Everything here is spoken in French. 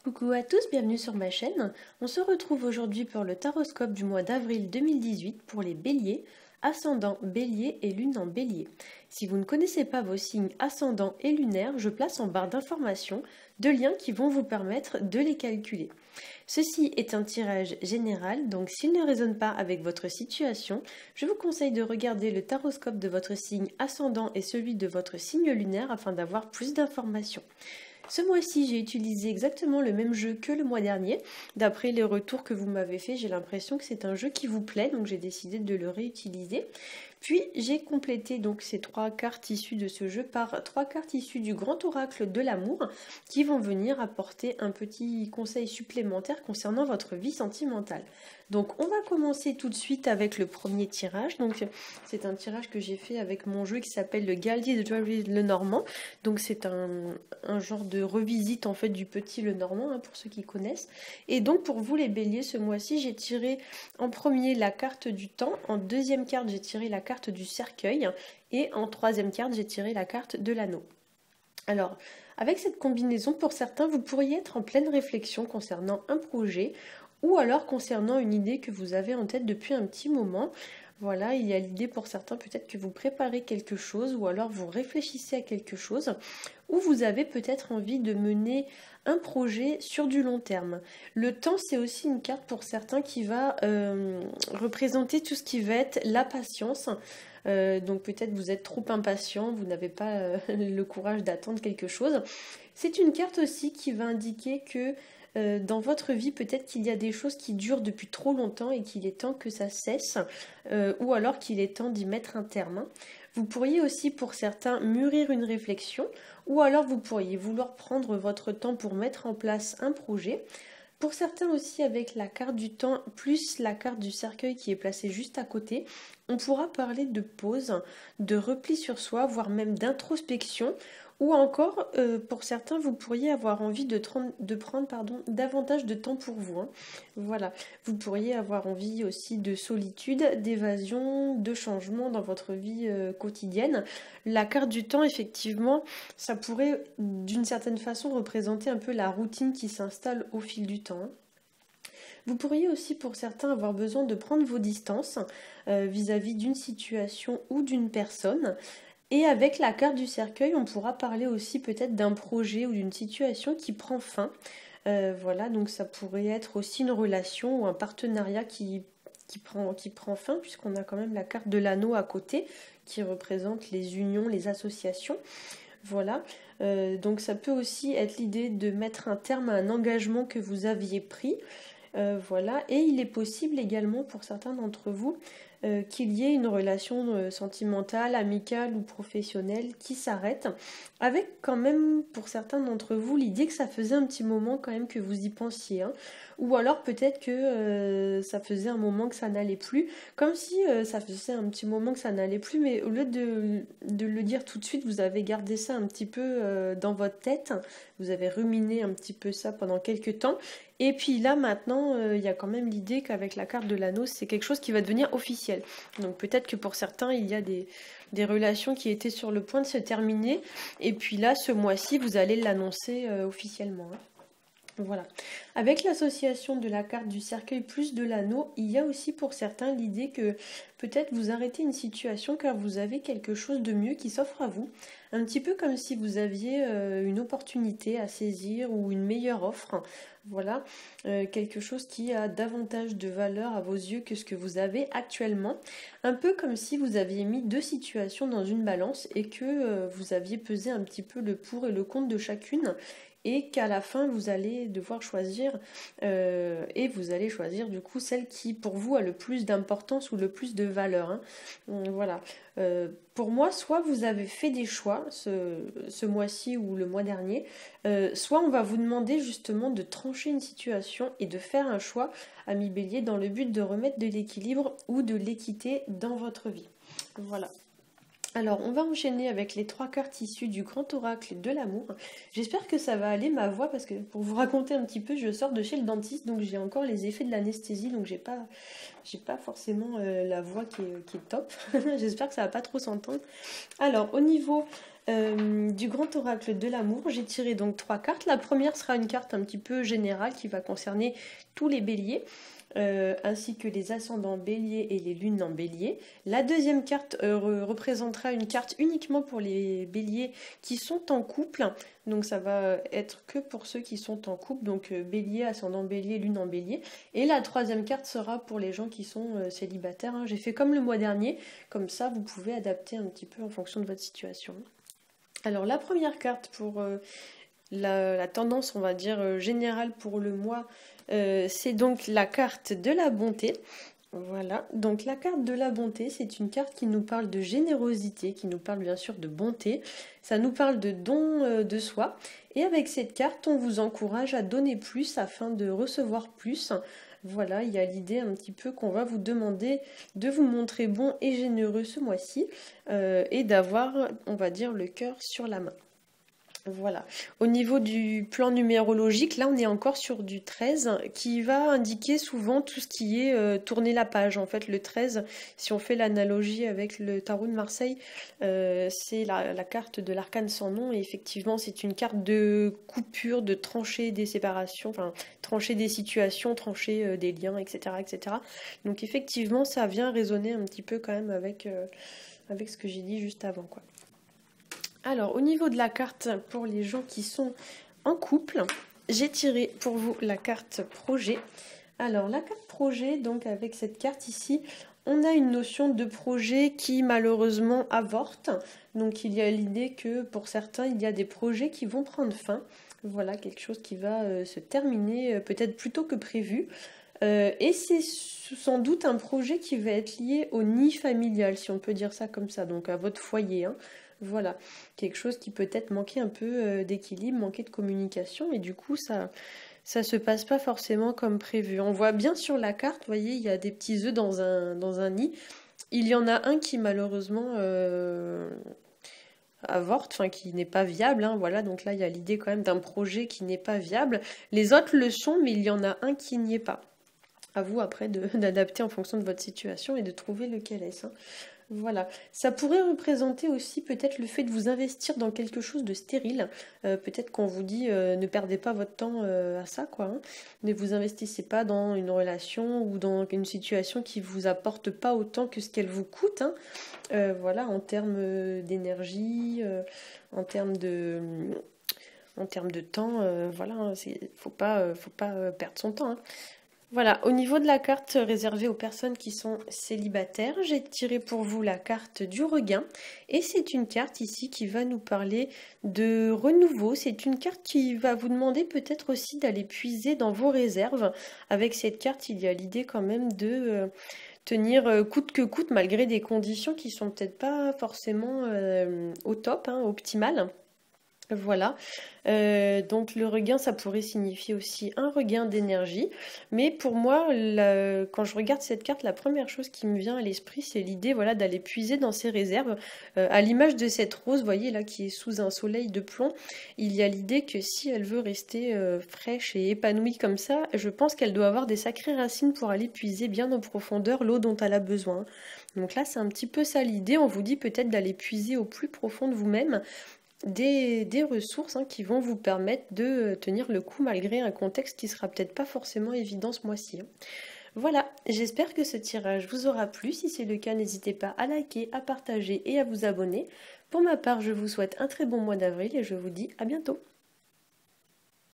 Coucou à tous, bienvenue sur ma chaîne. On se retrouve aujourd'hui pour le taroscope du mois d'avril 2018 pour les béliers, ascendant bélier et lune en bélier. Si vous ne connaissez pas vos signes ascendant et lunaire, je place en barre d'informations deux liens qui vont vous permettre de les calculer. Ceci est un tirage général, donc s'il ne résonne pas avec votre situation, je vous conseille de regarder le taroscope de votre signe ascendant et celui de votre signe lunaire afin d'avoir plus d'informations. Ce mois-ci, j'ai utilisé exactement le même jeu que le mois dernier. D'après les retours que vous m'avez fait, j'ai l'impression que c'est un jeu qui vous plaît, donc j'ai décidé de le réutiliser. Puis j'ai complété donc ces trois cartes issues de ce jeu par trois cartes issues du grand oracle de l'amour qui vont venir apporter un petit conseil supplémentaire concernant votre vie sentimentale. Donc on va commencer tout de suite avec le premier tirage. Donc c'est un tirage que j'ai fait avec mon jeu qui s'appelle le Gallier de Jory Le Normand. Donc c'est un genre de revisite en fait du petit Le Normand hein, pour ceux qui connaissent. Et donc pour vous les béliers, ce mois-ci j'ai tiré en premier la carte du temps, en deuxième carte j'ai tiré la carte du cercueil et en troisième carte j'ai tiré la carte de l'anneau. Alors, avec cette combinaison, pour certains, vous pourriez être en pleine réflexion concernant un projet ou alors concernant une idée que vous avez en tête depuis un petit moment. Voilà, il y a l'idée pour certains peut-être que vous préparez quelque chose ou alors vous réfléchissez à quelque chose ou vous avez peut-être envie de mener un projet sur du long terme. Le temps, c'est aussi une carte pour certains qui va représenter tout ce qui va être la patience. Donc peut-être vous êtes trop impatient, vous n'avez pas le courage d'attendre quelque chose. C'est une carte aussi qui va indiquer que dans votre vie, peut-être qu'il y a des choses qui durent depuis trop longtemps et qu'il est temps que ça cesse, ou alors qu'il est temps d'y mettre un terme. Vous pourriez aussi, pour certains, mûrir une réflexion, ou alors vous pourriez vouloir prendre votre temps pour mettre en place un projet. Pour certains aussi, avec la carte du temps plus la carte du cercueil qui est placée juste à côté, on pourra parler de pause, de repli sur soi, voire même d'introspection. Ou encore, pour certains, vous pourriez avoir envie de prendre davantage de temps pour vous. Hein. Voilà, vous pourriez avoir envie aussi de solitude, d'évasion, de changement dans votre vie quotidienne. La carte du temps, effectivement, ça pourrait d'une certaine façon représenter un peu la routine qui s'installe au fil du temps. Vous pourriez aussi pour certains avoir besoin de prendre vos distances vis-à-vis d'une situation ou d'une personne. Et avec la carte du cercueil, on pourra parler aussi peut-être d'un projet ou d'une situation qui prend fin. Voilà, donc ça pourrait être aussi une relation ou un partenariat qui prend fin, puisqu'on a quand même la carte de l'anneau à côté, qui représente les unions, les associations. Voilà, donc ça peut aussi être l'idée de mettre un terme à un engagement que vous aviez pris. Voilà, et il est possible également pour certains d'entre vous qu'il y ait une relation sentimentale, amicale ou professionnelle qui s'arrête, avec quand même pour certains d'entre vous l'idée que ça faisait un petit moment quand même que vous y pensiez, hein. Ou alors peut-être que ça faisait un moment que ça n'allait plus, comme si ça faisait un petit moment que ça n'allait plus, mais au lieu de le dire tout de suite, vous avez gardé ça un petit peu dans votre tête, vous avez ruminé un petit peu ça pendant quelques temps, et puis là maintenant il y a quand même l'idée qu'avec la carte de l'anneau c'est quelque chose qui va devenir officiel. Donc peut-être que pour certains il y a des relations qui étaient sur le point de se terminer et puis là ce mois-ci vous allez l'annoncer officiellement. Hein. Voilà. Avec l'association de la carte du cercueil plus de l'anneau, il y a aussi pour certains l'idée que peut-être vous arrêtez une situation car vous avez quelque chose de mieux qui s'offre à vous. Un petit peu comme si vous aviez une opportunité à saisir ou une meilleure offre. Voilà, quelque chose qui a davantage de valeur à vos yeux que ce que vous avez actuellement. Un peu comme si vous aviez mis deux situations dans une balance et que vous aviez pesé un petit peu le pour et le contre de chacune. Et qu'à la fin vous allez devoir choisir et vous allez choisir du coup celle qui pour vous a le plus d'importance ou le plus de valeur. Hein. Voilà. Pour moi, soit vous avez fait des choix ce mois-ci ou le mois dernier, soit on va vous demander justement de trancher une situation et de faire un choix, ami Bélier, dans le but de remettre de l'équilibre ou de l'équité dans votre vie. Voilà. Alors, on va enchaîner avec les trois cartes issues du grand oracle de l'amour. J'espère que ça va aller ma voix parce que pour vous raconter un petit peu, je sors de chez le dentiste donc j'ai encore les effets de l'anesthésie donc j'ai pas forcément la voix qui est top. J'espère que ça va pas trop s'entendre. Alors, au niveau du grand oracle de l'amour. J'ai tiré donc 3 cartes. La première sera une carte un petit peu générale qui va concerner tous les béliers, ainsi que les ascendants béliers et les lunes en bélier. La deuxième carte représentera une carte uniquement pour les béliers qui sont en couple. Donc ça va être que pour ceux qui sont en couple, donc bélier, ascendant bélier, lune en bélier. Et la troisième carte sera pour les gens qui sont célibataires, hein. J'ai fait comme le mois dernier, comme ça vous pouvez adapter un petit peu en fonction de votre situation. Alors la première carte pour la tendance, on va dire, générale pour le mois, c'est donc la carte de la bonté. Voilà, donc la carte de la bonté, c'est une carte qui nous parle de générosité, qui nous parle bien sûr de bonté, ça nous parle de don de soi, et avec cette carte, on vous encourage à donner plus afin de recevoir plus. Voilà, il y a l'idée un petit peu qu'on va vous demander de vous montrer bon et généreux ce mois-ci, et d'avoir, on va dire, le cœur sur la main. Voilà. Au niveau du plan numérologique, là on est encore sur du 13 qui va indiquer souvent tout ce qui est tourner la page. En fait, le 13, si on fait l'analogie avec le tarot de Marseille, c'est la carte de l'arcane sans nom. Et effectivement, c'est une carte de coupure, de trancher des séparations, enfin trancher des situations, trancher des liens, etc., etc. Donc effectivement, ça vient résonner un petit peu quand même avec ce que j'ai dit juste avant, quoi. Alors, au niveau de la carte pour les gens qui sont en couple, j'ai tiré pour vous la carte projet. Alors, la carte projet, donc avec cette carte ici, on a une notion de projet qui malheureusement avorte. Donc, il y a l'idée que pour certains, il y a des projets qui vont prendre fin. Voilà, quelque chose qui va se terminer peut-être plus tôt que prévu. Et c'est sans doute un projet qui va être lié au nid familial, si on peut dire ça comme ça, donc à votre foyer, hein. Voilà, quelque chose qui peut-être manquait un peu d'équilibre, manquait de communication, et du coup ça se passe pas forcément comme prévu. On voit bien sur la carte, vous voyez, il y a des petits œufs dans un nid. Il y en a un qui malheureusement avorte, enfin qui n'est pas viable, hein, voilà, donc là il y a l'idée quand même d'un projet qui n'est pas viable. Les autres le sont, mais il y en a un qui n'y est pas. À vous après d'adapter en fonction de votre situation et de trouver lequel est-ce, hein. Voilà, ça pourrait représenter aussi peut-être le fait de vous investir dans quelque chose de stérile. Peut-être qu'on vous dit ne perdez pas votre temps à ça, quoi, hein. Ne vous investissez pas dans une relation ou dans une situation qui vous apporte pas autant que ce qu'elle vous coûte, hein. Voilà, en termes d'énergie, en termes de temps, voilà, hein, faut pas perdre son temps, hein. Voilà, au niveau de la carte réservée aux personnes qui sont célibataires, j'ai tiré pour vous la carte du regain. Et c'est une carte ici qui va nous parler de renouveau. C'est une carte qui va vous demander peut-être aussi d'aller puiser dans vos réserves. Avec cette carte, il y a l'idée quand même de tenir coûte que coûte, malgré des conditions qui sont peut-être pas forcément au top, hein, optimales. Voilà, donc le regain, ça pourrait signifier aussi un regain d'énergie, mais pour moi, quand je regarde cette carte, la première chose qui me vient à l'esprit, c'est l'idée, voilà, d'aller puiser dans ses réserves, à l'image de cette rose, vous voyez là, qui est sous un soleil de plomb. Il y a l'idée que si elle veut rester fraîche et épanouie comme ça, je pense qu'elle doit avoir des sacrées racines pour aller puiser bien en profondeur l'eau dont elle a besoin. Donc là, c'est un petit peu ça l'idée, on vous dit peut-être d'aller puiser au plus profond de vous-même des ressources, hein, qui vont vous permettre de tenir le coup malgré un contexte qui sera peut-être pas forcément évident ce mois-ci, hein. Voilà, j'espère que ce tirage vous aura plu. Si c'est le cas, n'hésitez pas à liker, à partager et à vous abonner. Pour ma part, je vous souhaite un très bon mois d'avril et je vous dis à bientôt.